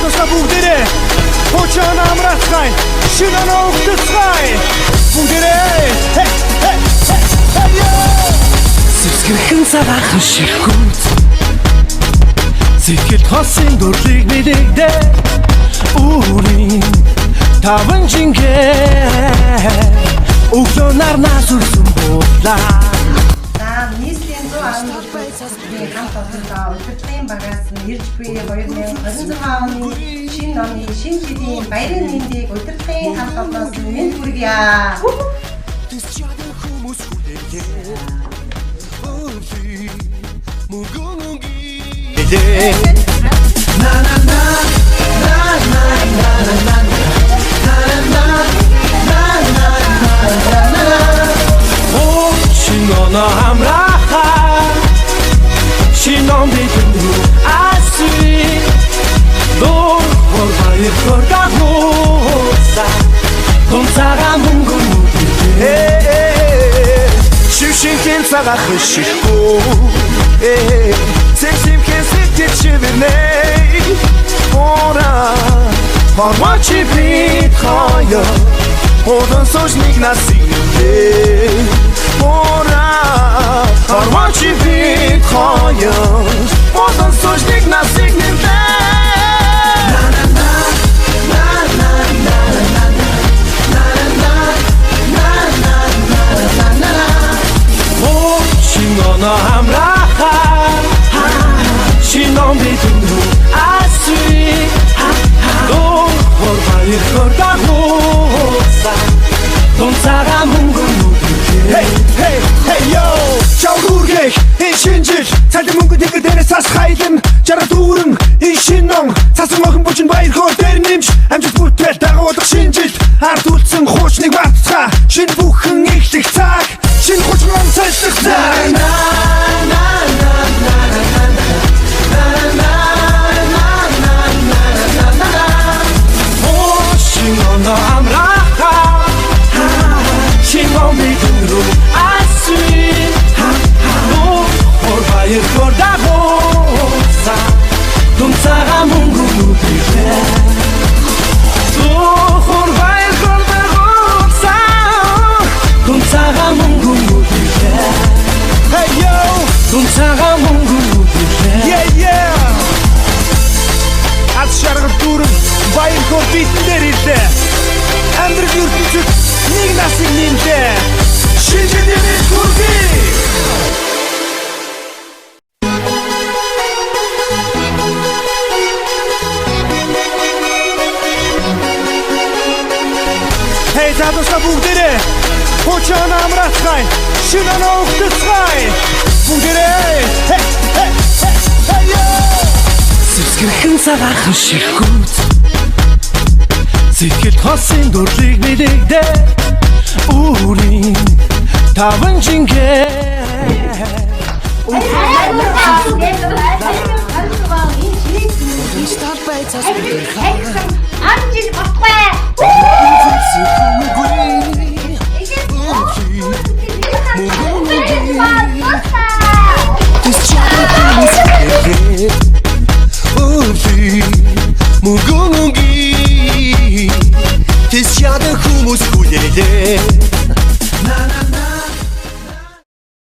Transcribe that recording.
тусгай бүгдээрээ Хочон амрацгай шинэнэ өгдөцгай бүгдээрээ Сэвсгэрхэн цагаахан ширхүүц Сэтгэл тосын дурлыг мэдэгдэ Үүрийн таван жингээ Өглөө нарнаа сүрсэн буулаа нийслэлийн 114 байцаасны хамт олонтой удирдлагын багаас нь ирж буй 2026 оны шинэ оны шинэ жилийн баярын мэндийг удирдлагын хамт олоноос нь мэнд хүргье. Шинона хамраха Шинон битэнду аси Дор хорвайр хоргахоса Тонцага мөнгөн мүдэ Шившинхэн цагаах ширхүү Цэшимхэн сэтгэл шивэрнэй Ора Хорвачи бит хая Одан сожник насилдэ Ора Хорвачи бит хая Одан сожник насилдэ Шинона хамраха Шинон битэнду аси Дор хорвайр хоргахоса Тонцага мөнгөн нүдэ Hey yo Чаургэх энэ шинжил Цалин мөнгөн тэгэр дээрээс цаас хайлан Жара дүүрэн энэ шинон Цасан охин бүчин баяр хоор дээр нэмж Амжилт бүтгэл дагуулах шинжил Ард үлдсэн хуучныг мартцгаа Шинэ бүхэн эхлэх цаг Шинэ хуучныг сайжлах цаг Шинона амраха Шинон битэнду аси Дор хорвайр хоргахоса Тонцага мөнгөн нүдэ Дор хорвайр хоргахоса Тонцага мөнгөн нүдэ Hey yo Тонцага мөнгөн нүдэ Yeah Аз шаргал дүүрэн баяр хор битэн дээр ирлээ Амьдрал ертөнцөд нэг насыг нэмлээ Шинжлэлийн мэнд хүргэе Hey задуска бүгдээрээ Хочон амрацгай шинэнэ өгдөцгай бүгдээрээ Сэвсгэрхэн цагаахан ширхүүц Сэтгэл тосын дурлыг мэдэгдэ Үүрийн таван жингээ Стар байцаас Амжиг батгүй. Мөнгөнги Тэс ядан хүмүүс хүлээлээ